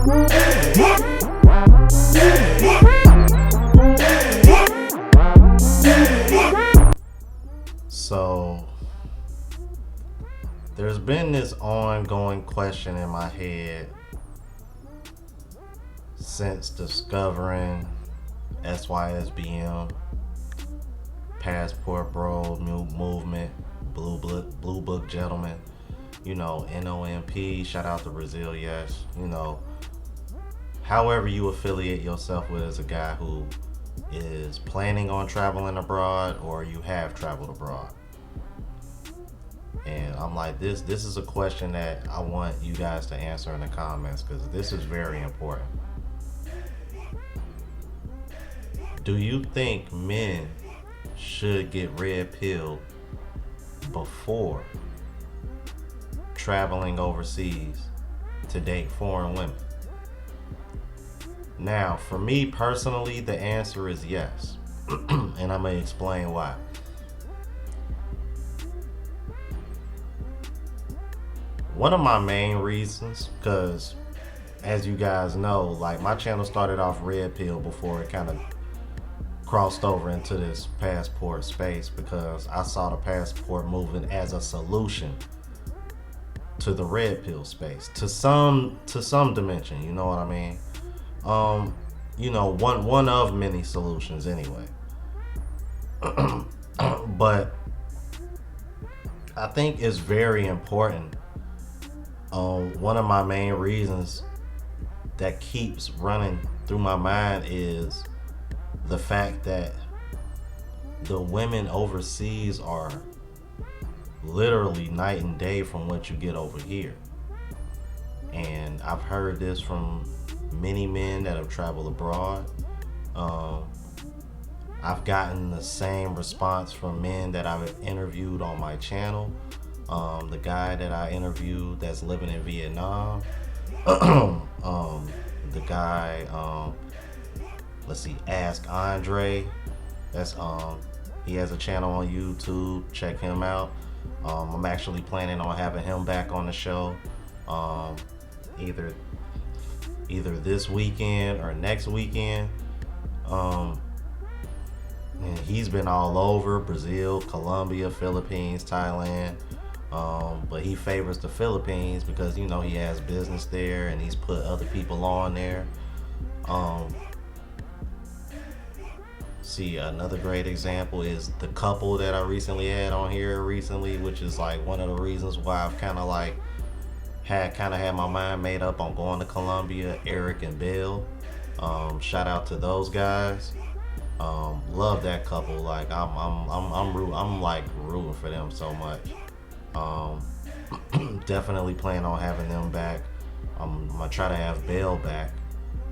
So there's been this ongoing question in my head since discovering SYSBM, passportbro movement, blue book gentlemen, NOMP, shout out to Brazil, yes, however you affiliate yourself with as a guy who is planning on traveling abroad or you have traveled abroad. And I'm like, this is a question that I want you guys to answer in the comments, because this is very important. Do you think men should get red pilled before traveling overseas to date foreign women? Now, for me personally, the answer is yes. And I'm going to explain why. One of my main reasons, because as you guys know, like, my channel started off red pill before it kind of crossed over into this passport space, because I saw the passport movement as a solution to the red pill space to some dimension, you know what I mean? One of many solutions anyway. But I think it's very important. One of my main reasons that keeps running through my mind is the fact that the women overseas are literally night and day from what you get over here. And I've heard this from many men that have traveled abroad. I've gotten the same response from men that I've interviewed on my channel. The guy that I interviewed that's living in Vietnam, the guy, let's see, Ask Andre, that's he has a channel on YouTube, check him out. I'm actually planning on having him back on the show, either this weekend or next weekend. And he's been all over Brazil, Colombia, Philippines, Thailand. But he favors the Philippines because, he has business there and he's put other people on there. See, another great example is the couple that I recently had on here which is like one of the reasons why I've kind of had my mind made up on going to Colombia, Eric and Bill. Shout out to those guys. Love that couple. Like I'm like rooting for them so much. Definitely plan on having them back. I'm gonna try to have Bill back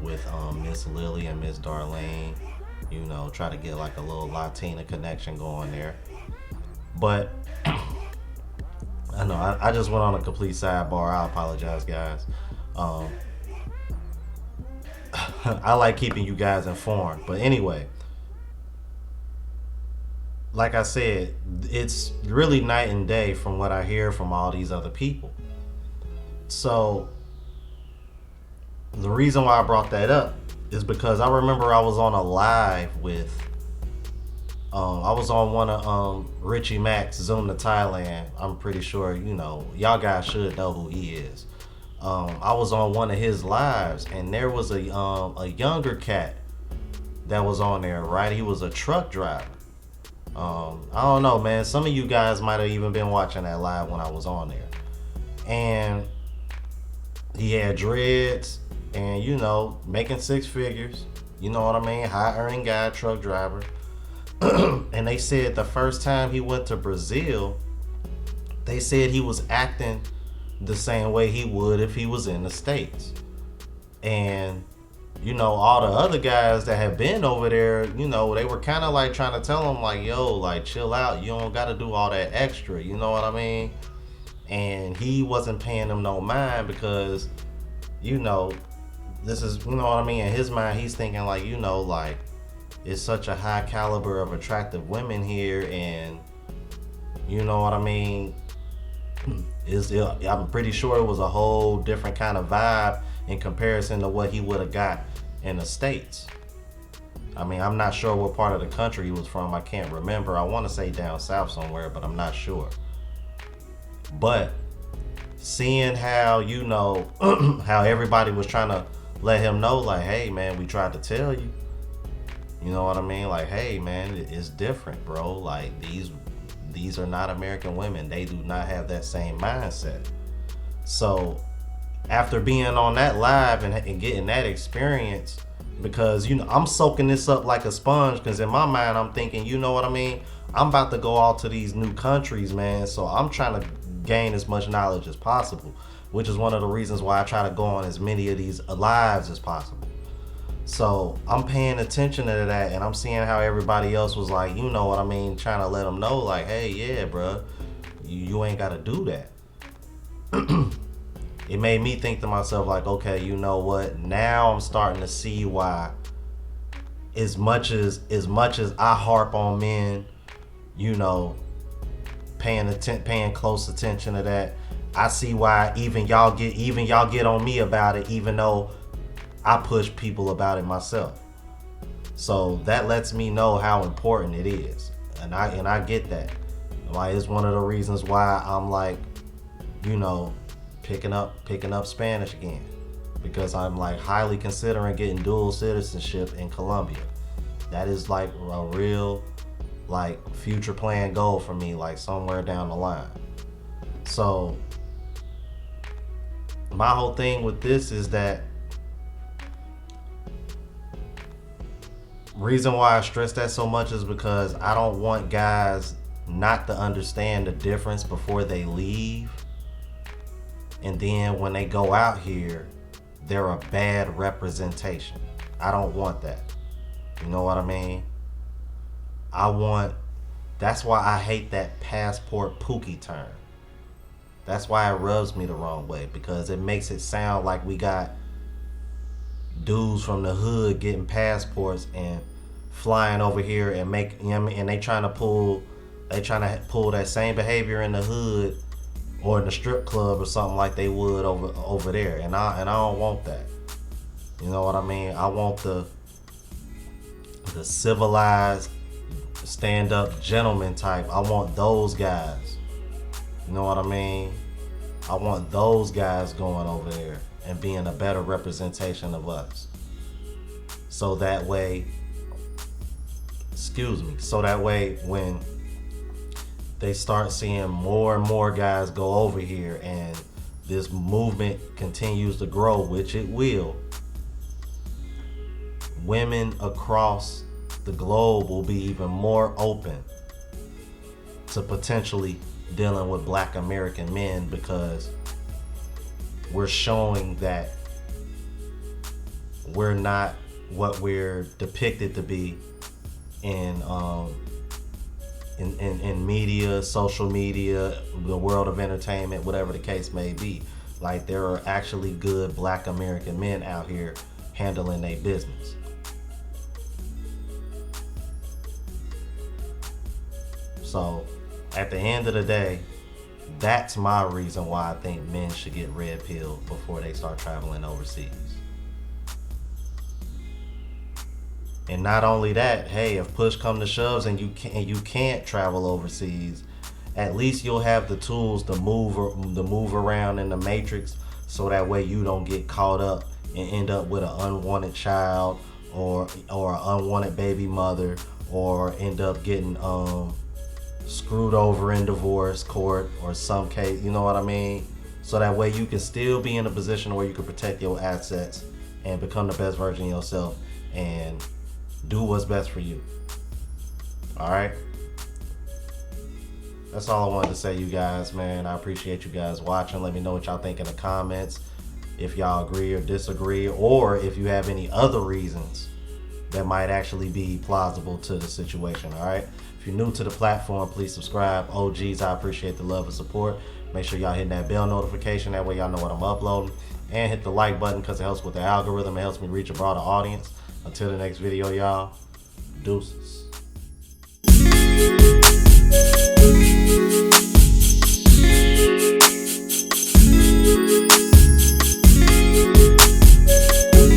with Miss Lily and Miss Darlene. Try to get like a little Latina connection going there. But I know I just went on a complete sidebar. I apologize, guys. I like keeping you guys informed. But anyway, like I said, it's really night and day from what I hear from all these other people. So the reason why I brought that up is because I remember I was on a live with I was on one of Richie Mac's Zoom to Thailand. I'm pretty sure y'all guys should know who he is. I was on one of his lives, and there was a younger cat that was on there, right? He was a truck driver. I don't know, man. Some of you guys might have even been watching that live when I was on there. And he had dreads and, making six figures. You know what I mean? High earning guy, truck driver. And they said the first time he went to Brazil, they said he was acting the same way he would if he was in the States. And all the other guys that have been over there, they were kind of like trying to tell him like, yo, like chill out. You don't got to do all that extra. You know what I mean? And he wasn't paying them no mind because, this is, what I mean? In his mind, he's thinking like, like it's such a high caliber of attractive women here. And you know what I mean? I'm pretty sure it was a whole different kind of vibe in comparison to what he would have got in the States. I mean, I'm not sure what part of the country he was from. I can't remember. I want to say down south somewhere, but I'm not sure. But seeing how, you know, how everybody was trying to let him know, like, hey, man, we tried to tell you. You know what I mean? Like, hey, man, it's different, bro. Like, these are not American women. They do not have that same mindset. So after being on that live and getting that experience, because, you know, I'm soaking this up like a sponge, because in my mind I'm thinking, you know what I mean, I'm about to go out to these new countries, man, so I'm trying to gain as much knowledge as possible, which is one of the reasons why I try to go on as many of these lives as possible. So I'm paying attention to that, and I'm seeing how everybody else was like, you know what I mean, trying to let them know, like, hey, yeah, bro, you ain't got to do that. It made me think to myself, like, okay, you know what? Now I'm starting to see why, as much as I harp on men, you know, paying close attention to that, I see why even y'all get on me about it, even though I push people about it myself. So that lets me know how important it is, and I get that. Like, it's one of the reasons why I'm like, you know, picking up Spanish again, because I'm like highly considering getting dual citizenship in Colombia. That is like a real, like, future plan goal for me, like somewhere down the line. So my whole thing with this is that reason why I stress that so much is because I don't want guys not to understand the difference before they leave, and then when they go out here, they're a bad representation. I don't want that. You know what I mean? That's why I hate that passport pookie term. That's why it rubs me the wrong way, because it makes it sound like we got dudes from the hood getting passports and flying over here and make, you know what I mean, and they trying to pull that same behavior in the hood or in the strip club or something like they would over there, and I don't want that. You know what I mean? I want the civilized, stand-up gentleman type. I want those guys. You know what I mean? I want those guys going over there and being a better representation of us. So that way when they start seeing more and more guys go over here and this movement continues to grow, which it will, women across the globe will be even more open to potentially dealing with Black American men, because we're showing that we're not what we're depicted to be in media, social media, the world of entertainment, whatever the case may be. Like, there are actually good Black American men out here handling their business. So at the end of the day, that's my reason why I think men should get red pilled before they start traveling overseas. And not only that, hey, if push come to shoves and you can't travel overseas, at least you'll have the tools to move around in the matrix, so that way you don't get caught up and end up with an unwanted child or an unwanted baby mother, or end up getting screwed over in divorce court or some case, you know what I mean? So that way you can still be in a position where you can protect your assets and become the best version of yourself and do what's best for you. All right? That's all I wanted to say, you guys, man. I appreciate you guys watching. Let me know what y'all think in the comments, if y'all agree or disagree, or if you have any other reasons that might actually be plausible to the situation. All right? If you're new to the platform, please subscribe. OGs, I appreciate the love and support. Make sure y'all hit that bell notification. That way y'all know what I'm uploading. And hit the like button, because it helps with the algorithm. It helps me reach a broader audience. Until the next video, y'all. Deuces.